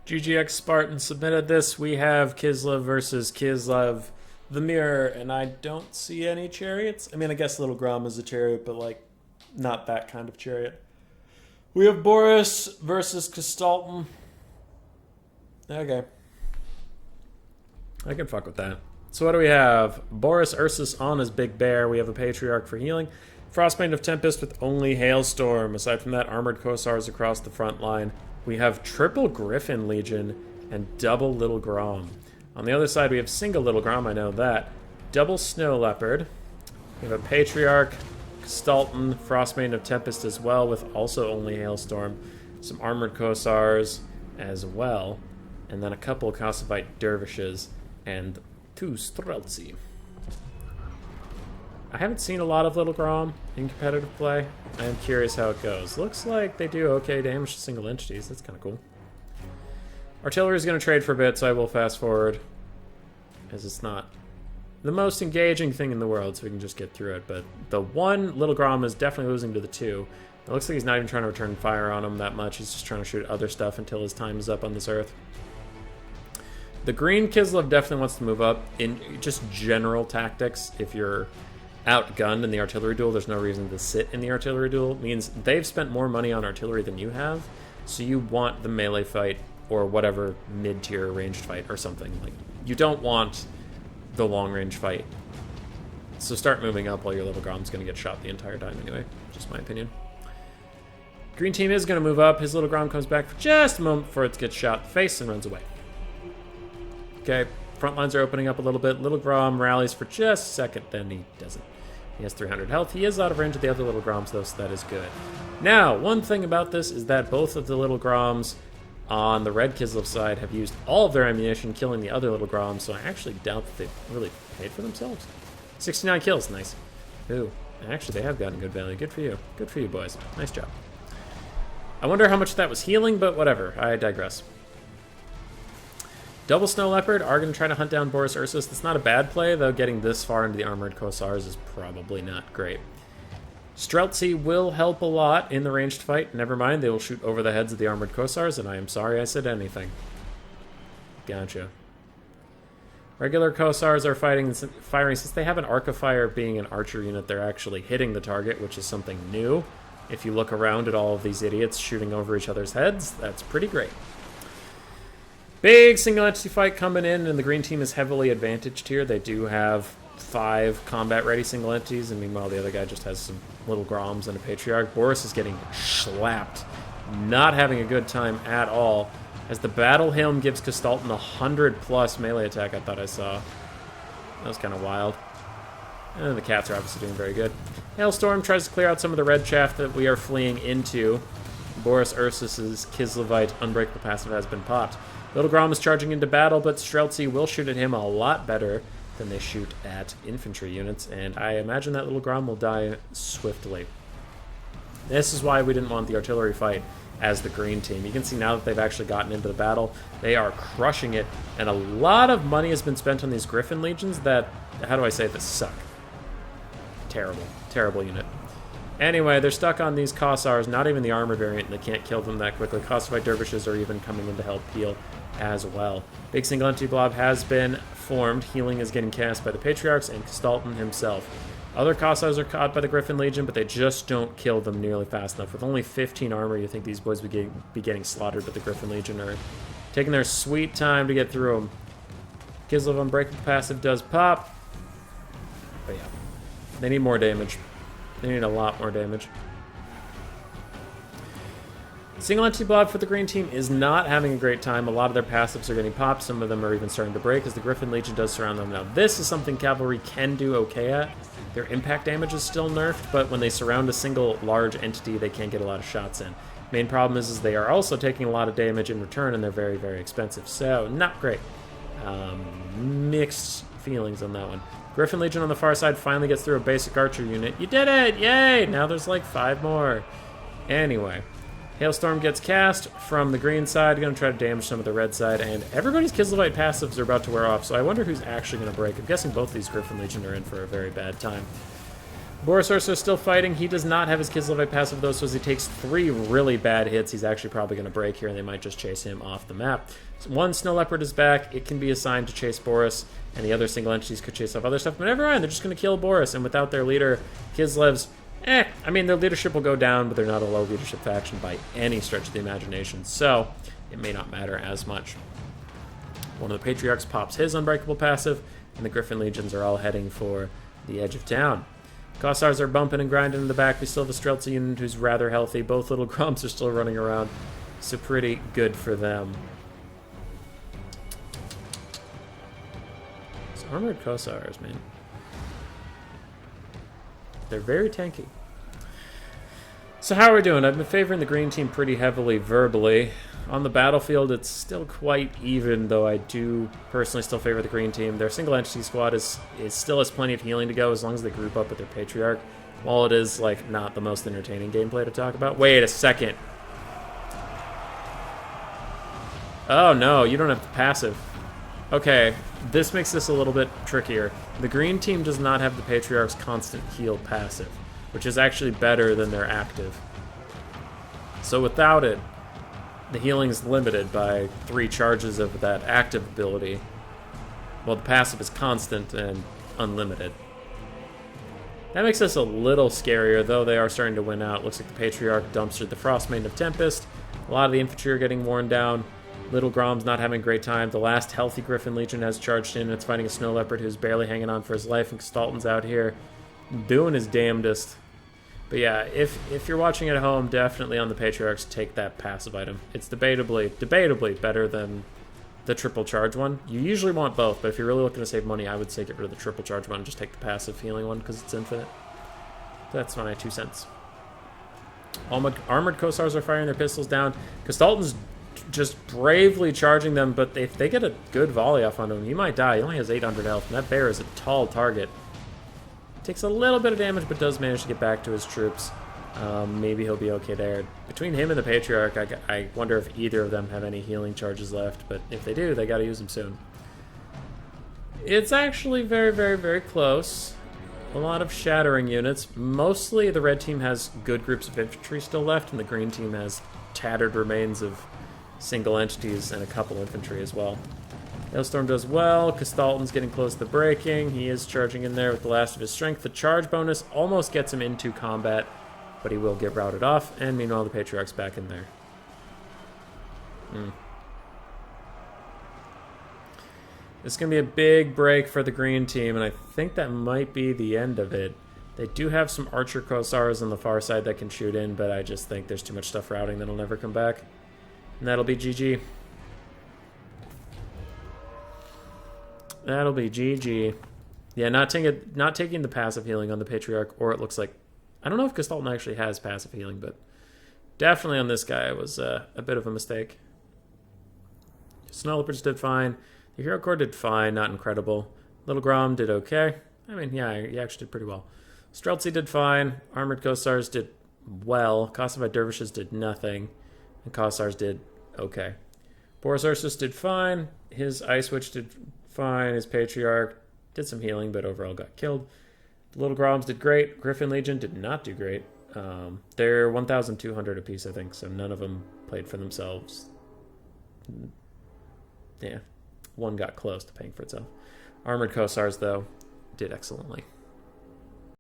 GGX Spartan submitted this. We have Kislev versus Kislev, the mirror, and I don't see any chariots. I mean, I guess Little Grom is a chariot, but like, not that kind of chariot. We have Boris versus Kistalton. Okay. I can fuck with that. So what do we have? Boris Ursus on his Big Bear. We have a Patriarch for healing. Frostbane of Tempest with only Hailstorm. Aside from that, Armored Kossars across the front line. We have triple Griffin Legion and double Little Grom. On the other side, we have single Little Grom, I know that. Double Snow Leopard. We have a Patriarch, Stalton, Frostbane of Tempest as well, with also only Hailstorm. Some Armored Kossars as well. And then a couple Kossovite Dervishes and 2 Streltsy. I haven't seen a lot of Little Grom in competitive play. I am curious how it goes. Looks like they do okay damage to single entities. That's kind of cool. Artillery is going to trade for a bit, so I will fast forward, as it's not the most engaging thing in the world, so we can just get through it. But the one Little Grom is definitely losing to the 2. It looks like he's not even trying to return fire on him that much. He's just trying to shoot other stuff until his time is up on this earth. The green Kislev definitely wants to move up in just general tactics. If you're outgunned in the artillery duel, there's no reason to sit in the artillery duel. It means they've spent more money on artillery than you have, so you want the melee fight or whatever mid-tier ranged fight or something. Like, you don't want the long-range fight. So start moving up while your Little Grom's going to get shot the entire time anyway. Just my opinion. Green team is going to move up. His Little Grom comes back for just a moment before it gets shot in the face and runs away. Okay, front lines are opening up a little bit. Little Grom rallies for just a second, then he doesn't. He has 300 health. He is out of range of the other Little Groms, though, so that is good. Now, one thing about this is that both of the Little Groms on the red Kislev side have used all of their ammunition, killing the other Little Groms, so I actually doubt that they've really paid for themselves. 69 kills, nice. Ooh, actually, they have gotten good value. Good for you. Good for you, boys. Nice job. I wonder how much that was healing, but whatever. I digress. Double Snow Leopard are going to try to hunt down Boris Ursus. That's not a bad play, though getting this far into the Armored Kossars is probably not great. Streltsy will help a lot in the ranged fight. Never mind, they will shoot over the heads of the Armored Kossars, and I am sorry I said anything. Gotcha. Regular Kossars are firing since they have an Arc of Fire being an archer unit, they're actually hitting the target, which is something new. If you look around at all of these idiots shooting over each other's heads, that's pretty great. Big single entity fight coming in, and the green team is heavily advantaged here. They do have 5 combat-ready single entities, and meanwhile the other guy just has some Little Groms and a Patriarch. Boris is getting slapped, not having a good time at all, as the Battle Hymn gives Kistalton 100+ melee attack I thought I saw. That was kind of wild. And the cats are obviously doing very good. Hailstorm tries to clear out some of the red chaff that we are fleeing into. Boris Ursus's Kislevite Unbreakable passive has been popped. Little Grom is charging into battle, but Streltsy will shoot at him a lot better than they shoot at infantry units, and I imagine that Little Grom will die swiftly. This is why we didn't want the artillery fight as the green team. You can see now that they've actually gotten into the battle, they are crushing it, and a lot of money has been spent on these Griffin Legions that, how do I say this, suck. Terrible. Terrible unit. Anyway, they're stuck on these Kossars, not even the armor variant, and they can't kill them that quickly. Kossovite Dervishes are even coming in to help heal as well. Big single entity blob has been formed. Healing is getting cast by the Patriarchs and Kistalton himself. Other Kossars are caught by the Griffin Legion, but they just don't kill them nearly fast enough. With only 15 armor, you think these boys would be getting slaughtered, but the Griffin Legion are taking their sweet time to get through them. Kislev Unbreakable passive does pop. But yeah, they need more damage. They need a lot more damage. Single entity blob for the green team is not having a great time. A lot of their passives are getting popped. Some of them are even starting to break as the Griffin Legion does surround them. Now, this is something cavalry can do okay at. Their impact damage is still nerfed, but when they surround a single large entity, they can't get a lot of shots in. Main problem is they are also taking a lot of damage in return, and they're very, very expensive. So, not great. Mixed feelings on that one. Griffin Legion on the far side finally gets through a basic archer unit. You did it! Yay! Now there's like 5 more. Anyway. Hailstorm gets cast from the green side, going to try to damage some of the red side, and everybody's Kislevite passives are about to wear off, so I wonder who's actually going to break. I'm guessing both these Griffin Legion are in for a very bad time. Boris Urso is still fighting. He does not have his Kislev passive, though, so as he takes 3 really bad hits, he's actually probably going to break here, and they might just chase him off the map. So one Snow Leopard is back. It can be assigned to chase Boris, and the other single entities could chase off other stuff. But never mind, they're just going to kill Boris, and without their leader, Kislev's, I mean, their leadership will go down, but they're not a low leadership faction by any stretch of the imagination, so it may not matter as much. One of the Patriarchs pops his Unbreakable passive, and the Griffin Legions are all heading for the edge of town. Kossars are bumping and grinding in the back. We still have a Streltsy unit who's rather healthy. Both little Groms are still running around, so pretty good for them. It's armored Kossars, man. They're very tanky. So how are we doing? I've been favoring the green team pretty heavily verbally. On the battlefield, it's still quite even, though I do personally still favor the green team. Their single entity squad is still has plenty of healing to go as long as they group up with their Patriarch. While it is, like, not the most entertaining gameplay to talk about. Wait a second. Oh, no, you don't have the passive. Okay, this makes this a little bit trickier. The green team does not have the Patriarch's constant heal passive, which is actually better than their active. So without it, the healing is limited by 3 charges of that active ability, while the passive is constant and unlimited. That makes us a little scarier, though they are starting to win out. Looks like the Patriarch dumpstered the Frostmaiden of Tempest. A lot of the infantry are getting worn down. Little Grom's not having a great time. The last healthy Griffin Legion has charged in, and it's fighting a Snow Leopard who's barely hanging on for his life, and Stalton's out here doing his damnedest. But yeah, if you're watching at home, definitely on the Patriarchs, take that passive item. It's debatably better than the triple charge one. You usually want both, but if you're really looking to save money, I would say get rid of the triple charge one and just take the passive healing one because it's infinite. That's my 2 cents. Armored Kossars are firing their pistols down. Kastalton's just bravely charging them, but if they get a good volley off onto him, he might die. He only has 800 health, and that bear is a tall target. Takes a little bit of damage, but does manage to get back to his troops. Maybe he'll be okay there. Between him and the Patriarch, I wonder if either of them have any healing charges left, but if they do, they gotta use them soon. It's actually very, very, very close. A lot of shattering units. Mostly the red team has good groups of infantry still left, and the green team has tattered remains of single entities and a couple infantry as well. Hailstorm does well. Kastalton's getting close to breaking. He is charging in there with the last of his strength. The charge bonus almost gets him into combat, but he will get routed off. And meanwhile, the Patriarch's back in there. This is going to be a big break for the green team, and I think that might be the end of it. They do have some Archer Kossars on the far side that can shoot in, but I just think there's too much stuff routing that'll never come back. And that'll be GG. That'll be GG. Yeah, not taking the passive healing on the Patriarch, or it looks like... I don't know if Kastalton actually has passive healing, but definitely on this guy was a bit of a mistake. Snow Leopards did fine. The Hero Corps did fine, not incredible. Little Grom did okay. I mean, yeah, he actually did pretty well. Streltsy did fine. Armored Kossars did well. Kosovo Dervishes did nothing. And Kossars did okay. Boris Ursus did fine. His Ice Witch did fine. His Patriarch did some healing, but overall got killed. The Little Groms did great. Griffin Legion did not do great. They're 1,200 apiece, I think, so none of them played for themselves. Yeah, one got close to paying for itself. Armored Kossars, though, did excellently.